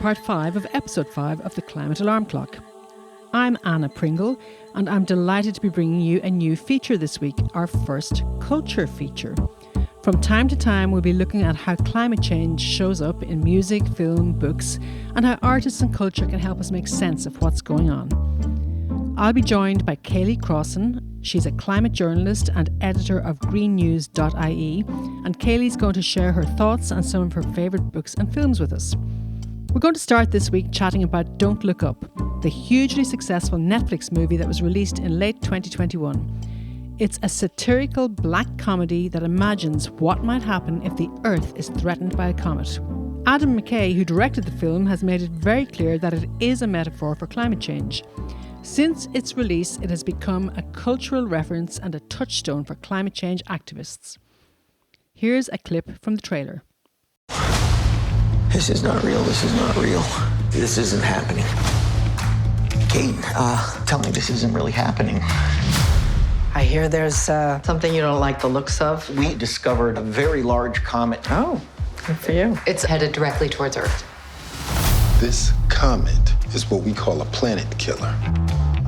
part 5 of episode 5 of the Climate Alarm Clock. I'm Anna Pringle, and I'm delighted to be bringing you a new feature this week, our first culture feature. From time to time, we'll be looking at how climate change shows up in music, film, books, and how artists and culture can help us make sense of what's going on. I'll be joined by Kayle Crosson. She's a climate journalist and editor of greennews.ie, and Kayle's going to share her thoughts on some of her favourite books and films with us. We're going to start this week chatting about Don't Look Up, the hugely successful Netflix movie that was released in late 2021. It's a satirical black comedy that imagines what might happen if the Earth is threatened by a comet. Adam McKay, who directed the film, has made it very clear that it is a metaphor for climate change. Since its release, it has become a cultural reference and a touchstone for climate change activists. Here's a clip from the trailer. This is not real. This is not real. This isn't happening. Kate, tell me this isn't really happening. I hear there's something you don't like the looks of. We discovered a very large comet. Oh, good for you. It's headed directly towards Earth. This comet is what we call a planet killer.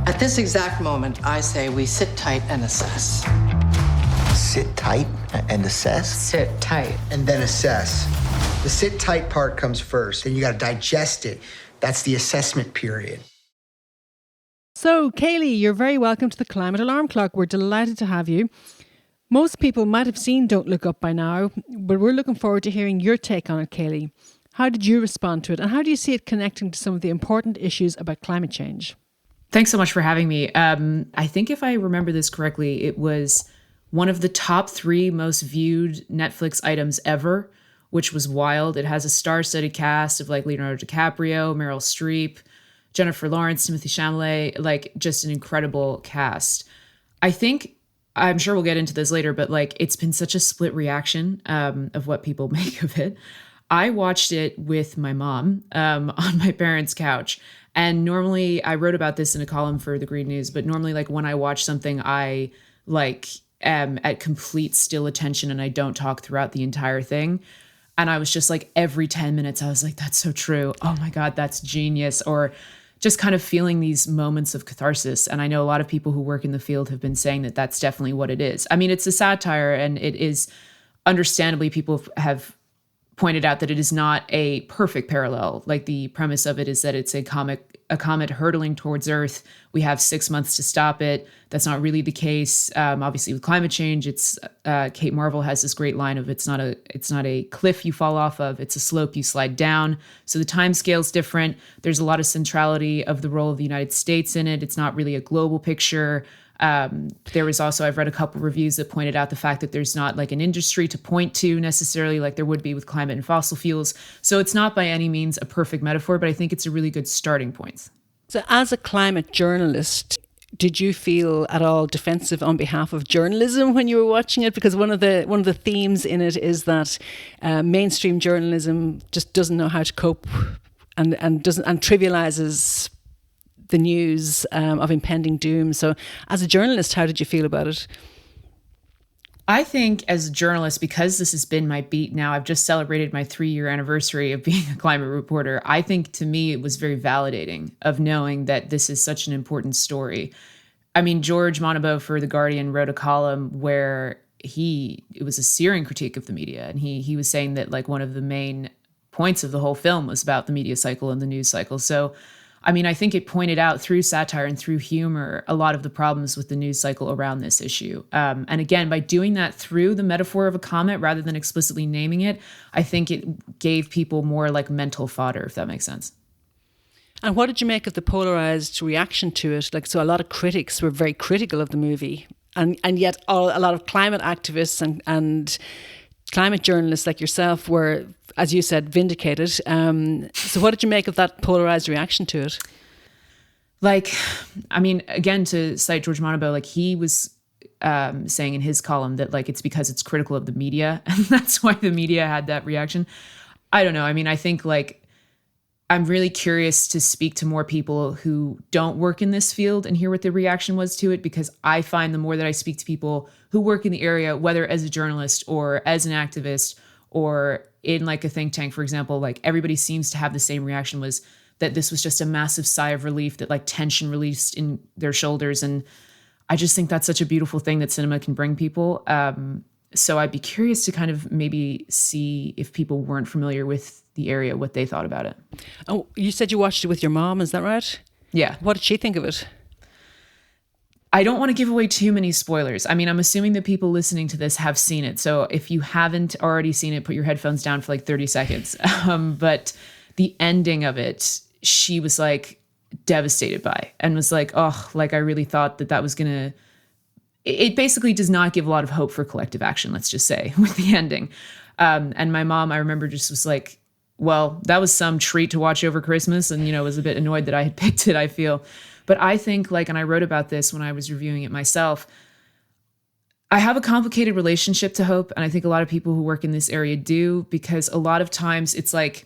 At this exact moment, I say we sit tight and assess. Sit tight and assess? Sit tight. And then assess. The sit tight part comes first, then you got to digest it. That's the assessment period. So, Kayle, you're very welcome to the Climate Alarm Clock. We're delighted to have you. Most people might have seen Don't Look Up by now, but we're looking forward to hearing your take on it, Kayle. How did you respond to it, and how do you see it connecting to some of the important issues about climate change? Thanks so much for having me. I think if I remember this correctly, it was one of the top 3 most viewed Netflix items ever, which was wild. It has a star-studded cast of like Leonardo DiCaprio, Meryl Streep, Jennifer Lawrence, Timothée Chalamet, like just an incredible cast. I think, I'm sure we'll get into this later, but like it's been such a split reaction of what people make of it. I watched it with my mom on my parents' couch. And normally, I wrote about this in a column for the Green News, but normally like when I watch something, I like am at complete still attention and I don't talk throughout the entire thing. And I was just like, every 10 minutes, I was like, that's so true. Oh my God, that's genius. Or just kind of feeling these moments of catharsis. And I know a lot of people who work in the field have been saying that that's definitely what it is. I mean, it's a satire, and it is, understandably, people have pointed out that it is not a perfect parallel. Like the premise of it is that it's a comet hurtling towards Earth. We have 6 months to stop it. That's not really the case. Obviously, with climate change, it's Kate Marvel has this great line of it's not a cliff you fall off of, it's a slope you slide down. So the time scale's different. There's a lot of centrality of the role of the United States in it. It's not really a global picture. There was also, I've read a couple reviews that pointed out the fact that there's not like an industry to point to necessarily like there would be with climate and fossil fuels. So it's not by any means a perfect metaphor, but I think it's a really good starting point. So as a climate journalist, did you feel at all defensive on behalf of journalism when you were watching it? Because one of the themes in it is that mainstream journalism just doesn't know how to cope and trivializes the news of impending doom. So as a journalist, how did you feel about it? I think as a journalist, because this has been my beat now, I've just celebrated my 3-year anniversary of being a climate reporter. I think to me, it was very validating of knowing that this is such an important story. I mean, George Monbiot for The Guardian wrote a column where it was a searing critique of the media. And he was saying that like one of the main points of the whole film was about the media cycle and the news cycle. So I mean, I think it pointed out through satire and through humor a lot of the problems with the news cycle around this issue. And again, by doing that through the metaphor of a comet rather than explicitly naming it, I think it gave people more like mental fodder, if that makes sense. And what did you make of the polarized reaction to it? Like, so a lot of critics were very critical of the movie, and yet a lot of climate activists and climate journalists like yourself were, as you said, vindicated. So what did you make of that polarized reaction to it? Like, I mean, again, to cite George Monbiot, like he was saying in his column that like it's because it's critical of the media and that's why the media had that reaction. I don't know. I mean, I think like I'm really curious to speak to more people who don't work in this field and hear what the reaction was to it, because I find the more that I speak to people who work in the area, whether as a journalist or as an activist or in like a think tank, for example, like everybody seems to have the same reaction, was that this was just a massive sigh of relief, that like tension released in their shoulders. And I just think that's such a beautiful thing that cinema can bring people. So I'd be curious to kind of maybe see if people weren't familiar with the area, what they thought about it. Oh, you said you watched it with your mom, is that right? Yeah. What did she think of it? I don't want to give away too many spoilers. I mean, I'm assuming that people listening to this have seen it. So if you haven't already seen it, put your headphones down for like 30 seconds. But the ending of it, she was like devastated by, and was like, oh, like I really thought that was going to, it basically does not give a lot of hope for collective action, let's just say, with the ending. And my mom, I remember, just was like, well, that was some treat to watch over Christmas, and, was a bit annoyed that I had picked it, I feel. But I think, like, and I wrote about this when I was reviewing it myself, I have a complicated relationship to hope, and I think a lot of people who work in this area do, because a lot of times it's like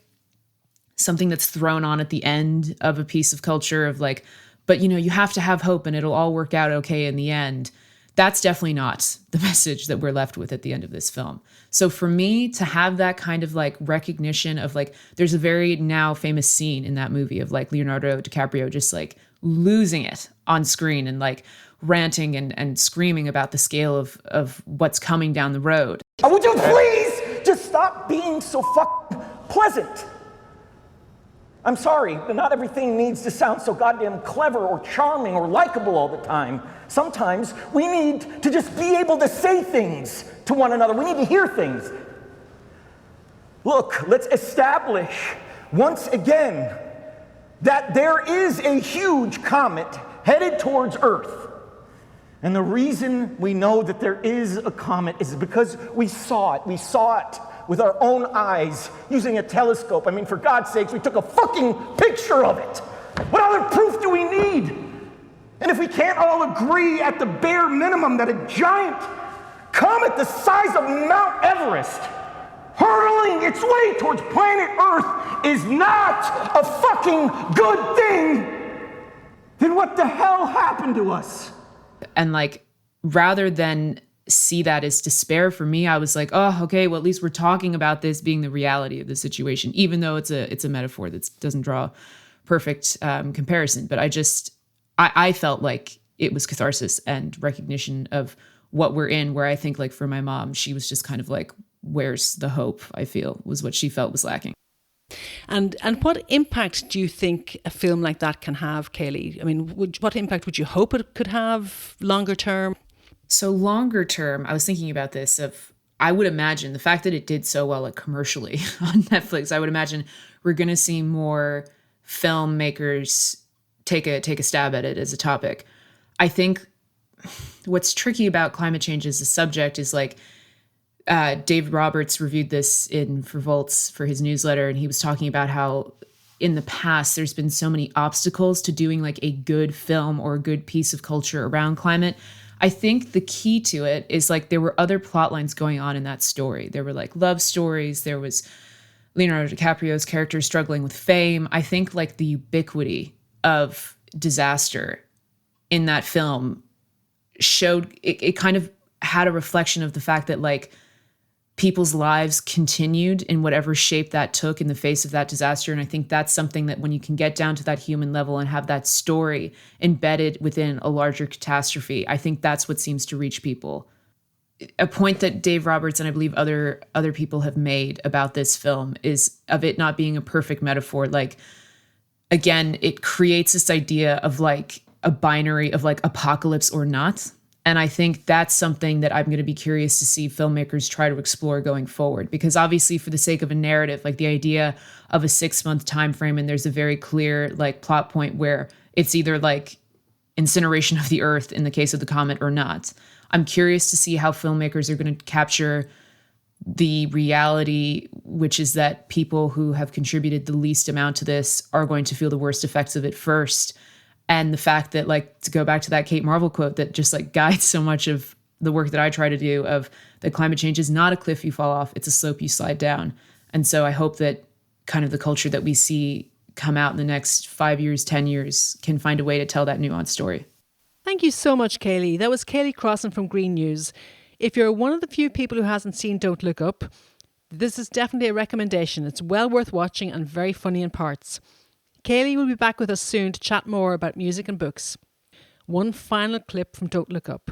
something that's thrown on at the end of a piece of culture of like, but, you have to have hope and it'll all work out okay in the end. That's definitely not the message that we're left with at the end of this film. So for me to have that kind of like recognition of like, there's a very now famous scene in that movie of like Leonardo DiCaprio just like losing it on screen and like ranting and screaming about the scale of what's coming down the road. Would you please just stop being so pleasant? I'm sorry, but not everything needs to sound so goddamn clever or charming or likable all the time. Sometimes we need to just be able to say things to one another. We need to hear things. Look, let's establish once again that there is a huge comet headed towards Earth. And the reason we know that there is a comet is because we saw it. We saw it with our own eyes using a telescope. I mean, for God's sakes, we took a fucking picture of it. What other proof do we need? And if we can't all agree at the bare minimum that a giant comet the size of Mount Everest hurtling its way towards planet Earth is not a fucking good thing, then what the hell happened to us? And like, rather than see that as despair, for me, I was like, oh, okay, well, at least we're talking about this being the reality of the situation, even though it's a metaphor that doesn't draw perfect comparison. But I felt like it was catharsis and recognition of what we're in, where I think like for my mom, she was just kind of like, where's the hope, I feel, was what she felt was lacking. And what impact do you think a film like that can have, Kayle? I mean, what impact would you hope it could have longer term? So longer term, I was thinking about this I would imagine the fact that it did so well like commercially on Netflix, I would imagine we're going to see more filmmakers take a stab at it as a topic. I think what's tricky about climate change as a subject is like, David Roberts reviewed this for Volts for his newsletter, and he was talking about how in the past there's been so many obstacles to doing like a good film or a good piece of culture around climate. I think the key to it is like there were other plot lines going on in that story. There were like love stories. There was Leonardo DiCaprio's character struggling with fame. I think like the ubiquity of disaster in that film showed it kind of had a reflection of the fact that like people's lives continued in whatever shape that took in the face of that disaster. And I think that's something that when you can get down to that human level and have that story embedded within a larger catastrophe, I think that's what seems to reach people. A point that Dave Roberts and I believe other people have made about this film is of it not being a perfect metaphor. Like, again, it creates this idea of like a binary of like apocalypse or not. And I think that's something that I'm going to be curious to see filmmakers try to explore going forward, because obviously for the sake of a narrative, like the idea of a 6-month time frame, and there's a very clear like plot point where it's either like incineration of the earth in the case of the comet or not. I'm curious to see how filmmakers are going to capture the reality, which is that people who have contributed the least amount to this are going to feel the worst effects of it first. And the fact that, like, to go back to that Kate Marvel quote that just like guides so much of the work that I try to do, of that climate change is not a cliff you fall off, it's a slope you slide down. And so I hope that kind of the culture that we see come out in the next 5 years, 10 years can find a way to tell that nuanced story. Thank you so much, Kayle. That was Kayle Crosson from Green News. If you're one of the few people who hasn't seen Don't Look Up, This is definitely a recommendation. It's well worth watching and very funny in parts. Kayle will be back with us soon to chat more about music and books. One final clip from Don't Look Up.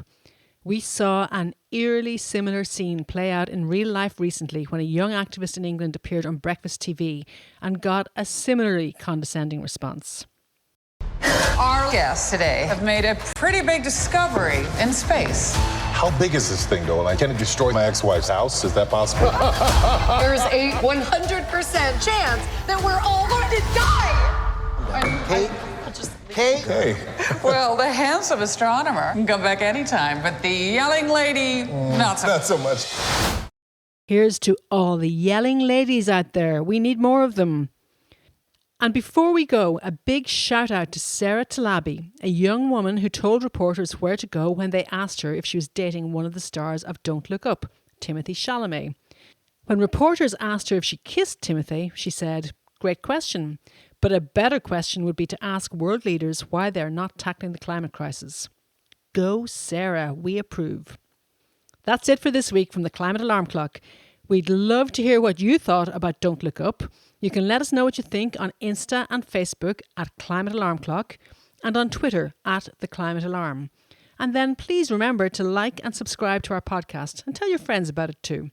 We saw an eerily similar scene play out in real life recently when a young activist in England appeared on Breakfast TV and got a similarly condescending response. Our guests today have made a pretty big discovery in space. How big is this thing, though? And can it destroy my ex-wife's house? Is that possible? There's a 100% chance that we're all going to die. Hey. Well, the handsome astronomer can come back anytime, but the yelling lady, not so much. Here's to all the yelling ladies out there. We need more of them. And before we go, a big shout out to Sarah Talabi, a young woman who told reporters where to go when they asked her if she was dating one of the stars of Don't Look Up, Timothée Chalamet. When reporters asked her if she kissed Timothée, she said, "Great question. But a better question would be to ask world leaders why they're not tackling the climate crisis." Go Sarah, we approve. That's it for this week from the Climate Alarm Clock. We'd love to hear what you thought about Don't Look Up. You can let us know what you think on Insta and Facebook at Climate Alarm Clock and on Twitter at The Climate Alarm. And then please remember to like and subscribe to our podcast and tell your friends about it too.